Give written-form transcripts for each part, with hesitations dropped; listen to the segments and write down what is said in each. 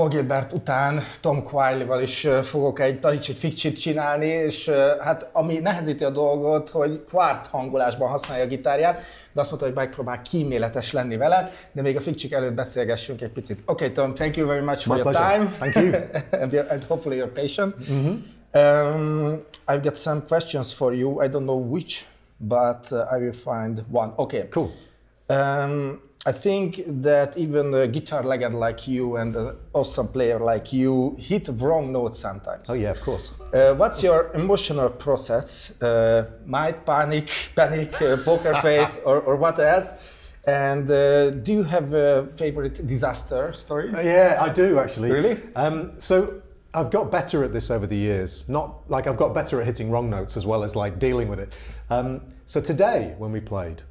Paul Gilbert után Tom Quayle-val is fogok taníts egy fikcsit csinálni, és hát ami nehezíti a dolgot, hogy kvart hangolásban használja a gitárját, de azt mondta, hogy megpróbál kíméletes lenni vele, de még a fikcsik előtt beszélgessünk egy picit. Okay, Tom, thank you very much for your time. Thank you. and hopefully you're patient. I've got some questions for you. I don't know which, but I will find one. Okay. Cool. I think that even a guitar legend like you and an awesome player like you hit wrong notes sometimes. Oh yeah, of course. What's your emotional process? Might panic, poker face, or what else? And do you have a favorite disaster story? Yeah, I do actually. Really? So I've got better at this over the years. Not like I've got better at hitting wrong notes as well as like dealing with it. So today when we played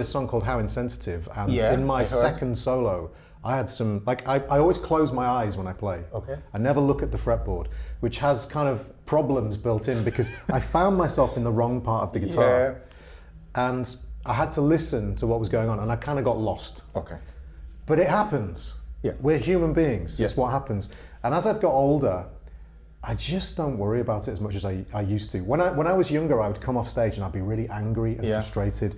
a song called How Insensitive, and in my second solo, I had some, like I always close my eyes when I play. Okay. I never look at the fretboard, which has kind of problems built in because I found myself in the wrong part of the guitar. And I had to listen to what was going on and I kind of got lost. Okay. But it happens. Yeah. We're human beings. Yes. It's what happens. And as I've got older, I just don't worry about it as much as I used to. When I was younger, I would come off stage and I'd be really angry and frustrated,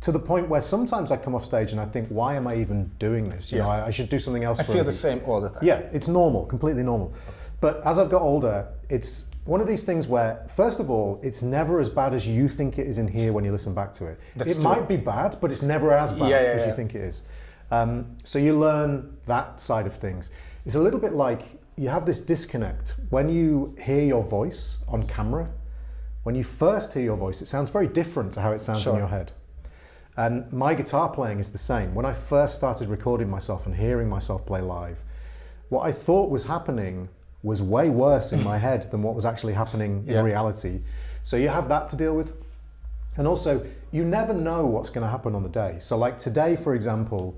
to the point where sometimes I come off stage and I think, why am I even doing this? You know, I should do something else. I feel the same all the time. Yeah, it's normal, completely normal. Okay. But as I've got older, it's one of these things where, first of all, it's never as bad as you think it is in here when you listen back to it. It might be bad, but it's never as bad as you think it is. So you learn that side of things. It's a little bit like, you have this disconnect. When you hear your voice on camera, when you first hear your voice, it sounds very different to how it sounds in your head. And my guitar playing is the same. When I first started recording myself and hearing myself play live, what I thought was happening was way worse in my head than what was actually happening in reality. So you have that to deal with. And also, you never know what's going to happen on the day. So like today, for example,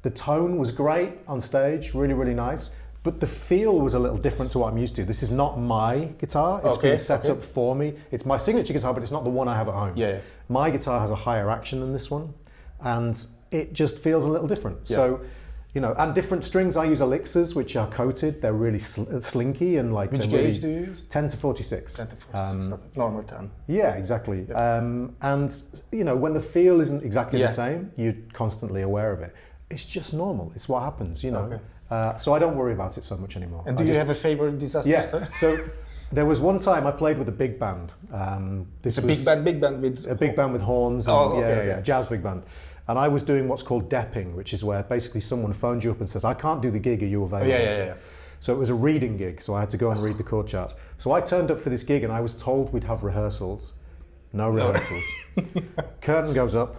the tone was great on stage, really, really nice. But the feel was a little different to what I'm used to. This is not my guitar. It's been set up for me. It's my signature guitar, but it's not the one I have at home. Yeah. My guitar has a higher action than this one, and it just feels a little different. Yeah. So, you know, and different strings. I use elixirs, which are coated. They're really slinky and like. Which gauge do you use? 10 to 46. 10 to 46. Normal 10. Yeah, exactly. Yeah. And you know, when the feel isn't exactly the same, you're constantly aware of it. It's just normal. It's what happens, you know. So I don't worry about it so much anymore. And do you have a favorite disaster story? So there was one time I played with a big band. This was big band with a big band with horns. And, jazz big band. And I was doing what's called depping, which is where basically someone phones you up and says, "I can't do the gig. Are you available?" So it was a reading gig. So I had to go and read the chord charts. So I turned up for this gig and I was told we'd have rehearsals. No rehearsals. Curtain goes up.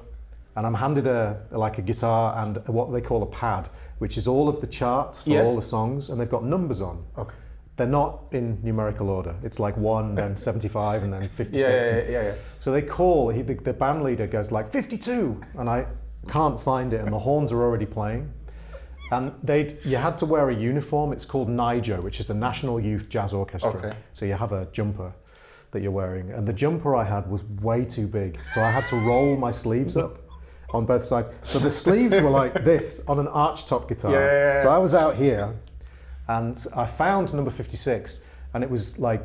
And I'm handed a guitar and what they call a pad, which is all of the charts for all the songs, and they've got numbers on. Okay. They're not in numerical order. It's like 1, then 75, and then 56. So they call, the band leader goes like 52, and I can't find it, and the horns are already playing. And you had to wear a uniform. It's called NYJO, which is the National Youth Jazz Orchestra. Okay. So you have a jumper that you're wearing, and the jumper I had was way too big, so I had to roll my sleeves up on both sides. So the sleeves were like this on an archtop guitar. So I was out here and I found number 56 and it was like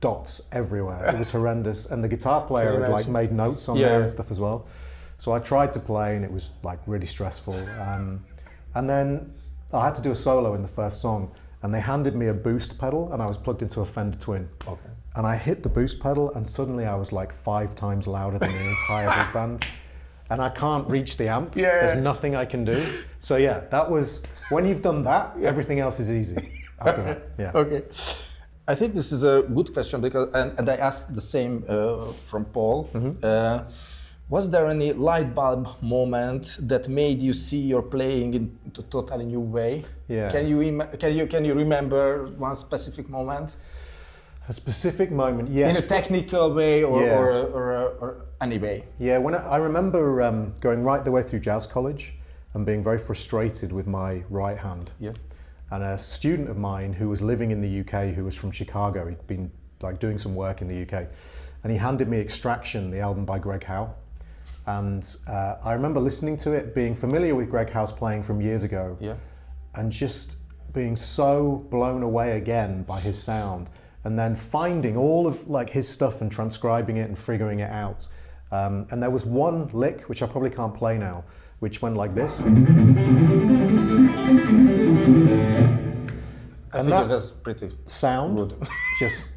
dots everywhere. It was horrendous. And the guitar player had like made notes on there and stuff as well. So I tried to play and it was like really stressful. And then I had to do a solo in the first song and they handed me a boost pedal and I was plugged into a Fender Twin. Okay. And I hit the boost pedal and suddenly I was like 5 times louder than the entire big band. And I can't reach the amp. There's nothing I can do. So yeah, that was, when you've done that, everything else is easy after that. Okay. I think this is a good question because, and I asked the same from Paul. Was there any light bulb moment that made you see your playing in a totally new way? Yeah. Can you remember one specific moment? A specific moment, yes. In a technical way or any way? Yeah, I remember going right the way through jazz college and being very frustrated with my right hand. Yeah. And a student of mine who was living in the UK, who was from Chicago, he'd been like doing some work in the UK, and he handed me Extraction, the album by Greg Howe. And I remember listening to it, being familiar with Greg Howe's playing from years ago, and just being so blown away again by his sound, and then finding all of like his stuff and transcribing it and figuring it out. And there was one lick, which I probably can't play now, which went like this. I think it was pretty sound good. Just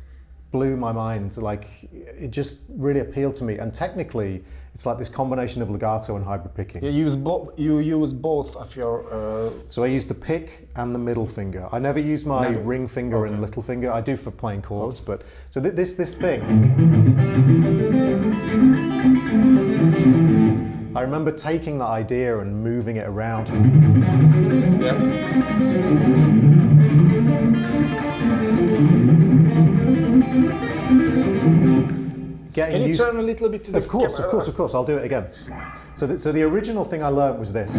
blew my mind. Like, it just really appealed to me. And technically, it's like this combination of legato and hybrid picking. You use both of your... So I use the pick and the middle finger. I never use my ring finger and little finger. I do for playing chords, but... So this thing... I remember taking that idea and moving it around. Yeah. Can you turn a little bit to the camera? Of course, I'll do it again. So the original thing I learned was this.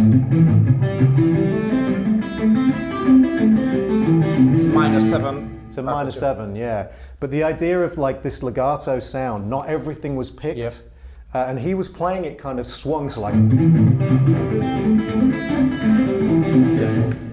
It's minor 7. It's a minor 7, yeah. But the idea of like this legato sound, not everything was picked. Yeah. And he was playing it kind of swung to like...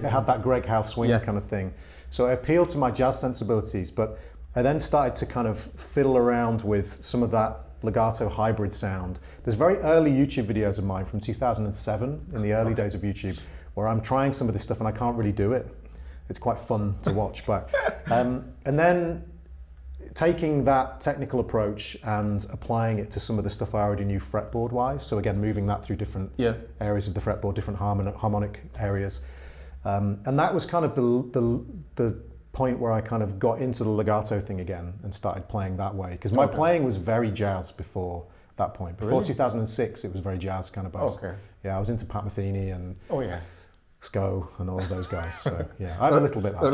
It had that Greg Howe swing kind of thing. So it appealed to my jazz sensibilities, but I then started to kind of fiddle around with some of that legato hybrid sound. There's very early YouTube videos of mine from 2007, in the early days of YouTube, where I'm trying some of this stuff and I can't really do it. It's quite fun to watch, but... and then taking that technical approach and applying it to some of the stuff I already knew fretboard-wise, so again, moving that through different areas of the fretboard, different harmonic areas. And that was kind of the point where I kind of got into the legato thing again and started playing that way. Because my playing was very jazz before that point. Before 2006, it was very jazz kind of based. Okay. Yeah, I was into Pat Metheny and Sco and all of those guys. So yeah, I have a little bit of that.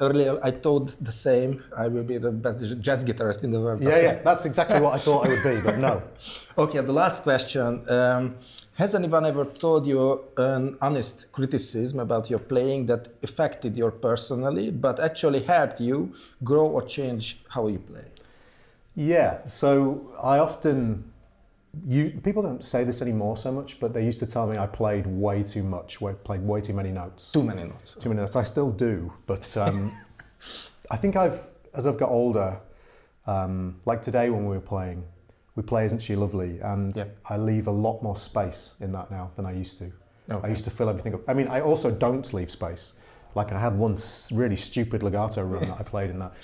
Earlier I thought the same. I will be the best jazz guitarist in the world. Yeah, that's exactly what I thought I would be, but no. Okay, the last question. Has anyone ever told you an honest criticism about your playing that affected you personally, but actually helped you grow or change how you play? Yeah, so I often... people don't say this anymore so much, but they used to tell me I played way too much, played way too many notes. Too many notes. Too many notes. I still do, but I think as I've got older, like today when we were playing, we play Isn't She Lovely, and I leave a lot more space in that now than I used to. Okay. I used to fill everything up. I mean, I also don't leave space. Like I had one really stupid legato run that I played in that.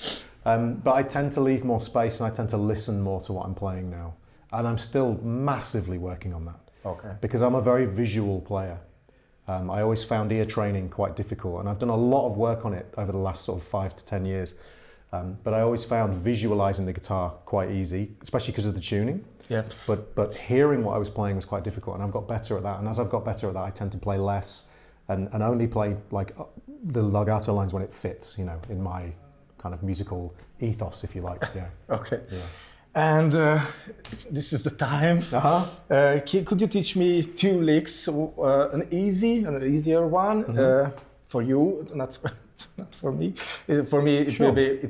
But I tend to leave more space and I tend to listen more to what I'm playing now. And I'm still massively working on that. Okay. Because I'm a very visual player. I always found ear training quite difficult, and I've done a lot of work on it over the last sort of 5 to 10 years. But I always found visualizing the guitar quite easy, especially because of the tuning. Yeah. But hearing what I was playing was quite difficult, and I've got better at that. And as I've got better at that, I tend to play less and only play like the legato lines when it fits, you know, in my kind of musical ethos, if you like. Yeah. Okay. Yeah. And this is the time. Could you teach me 2 licks? An easier one for you, not for me. For me, it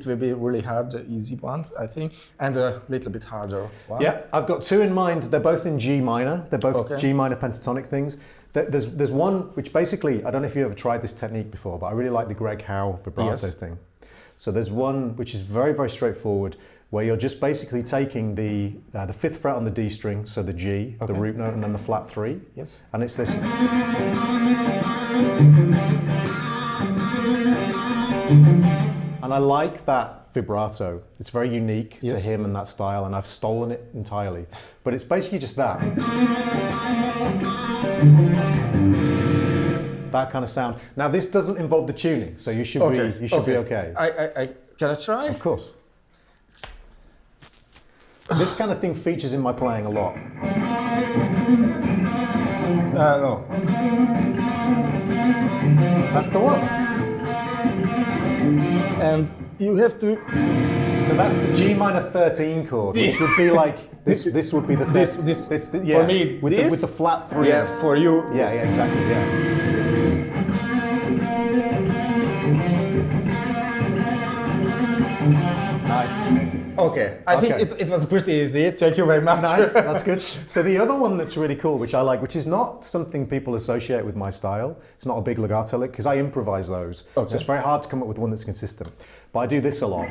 will be really hard, the easy one, I think, and a little bit harder one. Yeah, I've got 2 in mind. They're both in G minor. They're both G minor pentatonic things. There's one which basically, I don't know if you ever tried this technique before, but I really like the Greg Howe vibrato thing. So there's one which is very, very straightforward, where you're just basically taking the 5th fret on the D string, so the G, the root note, and then the flat 3. Yes. And it's this. And I like that vibrato. It's very unique to him and that style, and I've stolen it entirely. But it's basically just that. That kind of sound. Now this doesn't involve the tuning, so you should be okay. Can I try? Of course. This kind of thing features in my playing a lot. No. That's the one. And you have to... So that's the G minor 13 chord, which would be like, this would be the... This yeah, for me, with the flat 3. Yeah, for you. Yeah, exactly, yeah. Nice. Okay, I think it was pretty easy. Thank you very much. Nice, that's good. So the other one that's really cool, which I like, which is not something people associate with my style, it's not a big legato lick, because I improvise those. Okay. So it's very hard to come up with one that's consistent. But I do this a lot.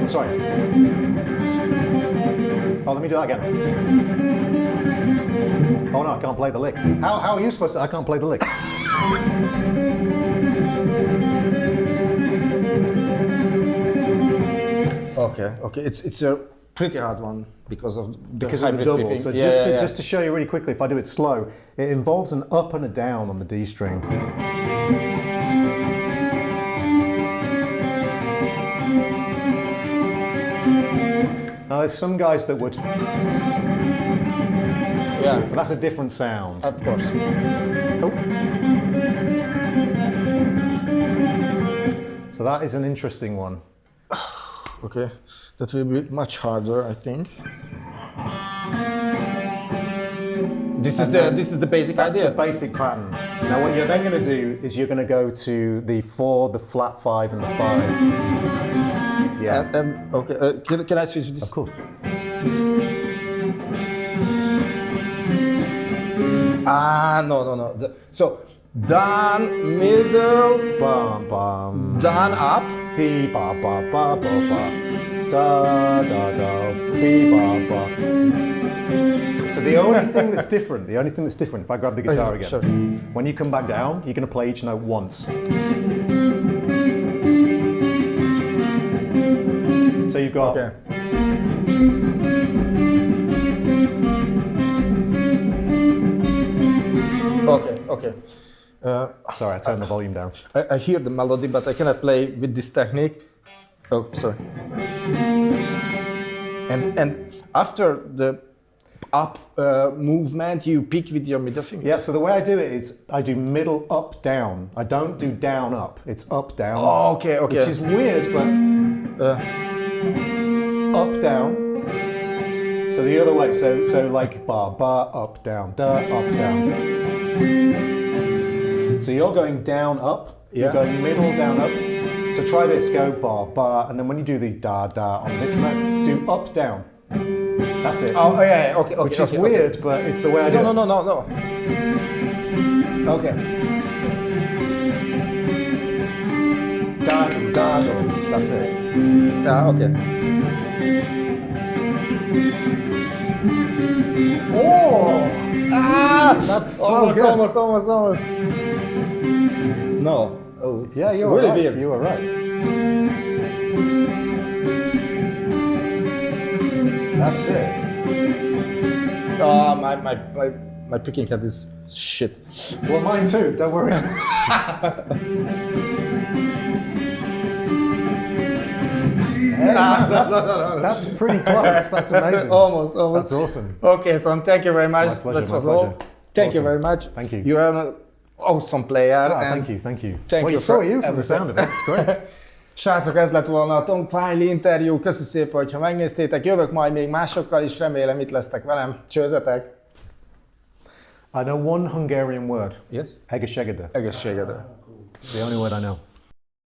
Sorry. Oh, let me do that again. Oh no, I can't play the lick. How are you supposed to? I can't play the lick. Okay. It's a pretty hard one because of the double. picking. So just to show you really quickly, if I do it slow, it involves an up and a down on the D string. Now there's some guys that would. Yeah, but that's a different sound. Of course. Oh. So that is an interesting one. Okay, that will be much harder, I think. This is the basic idea. That's the basic pattern. Now what you're then going to do is you're going to go to the 4, the flat 5, and the 5. Yeah. And okay, can I switch this? Of course. No. So down, middle, bum bum. down, up, D ba ba ba ba ba. Da da da. B ba ba. So the only thing that's different, if I grab the guitar again, sure. When you come back down, you're going to play each note once. So you've got. Okay. Okay. Sorry, I turned the volume down. I hear the melody, but I cannot play with this technique. Oh, sorry. And after the up movement, you pick with your middle finger. Yeah. So the way I do it is I do middle up down. I don't do down up. It's up down. Oh, okay. Which is weird, but up down. So the other way. So like ba ba up down da up down. So you're going down, up, you're going middle, down, up. So try this, go ba, ba, and then when you do the da, da on this note, do up, down. That's it. Oh, yeah, okay. Which is weird, but it's the way I do it. No. Okay. Da, do, da, do. That's it. Okay. Oh! That's so almost, good. Almost. No. Oh, it's you really were right. weird. You were right. That's it. My picking head is shit. Well, mine too. Don't worry. Hey, man, that's pretty close. That's amazing. Almost. That's awesome. Okay, Tom, thank you very much. My pleasure, That was my all. pleasure. Thank Awesome. you very much. Thank you. You are an awesome player. Thank you. Thank Well, you so are you from the sound of it. It's great. Srácok, ez lett volna a Tom Quayle interjú. Köszönöm szépen, hogyha megnéztétek. Jövök majd még másokkal is, remélem itt lesztek velem. Csőzetek! I know one Hungarian word. Yes? Egészségedre. Egészségedre. It's the only word I know.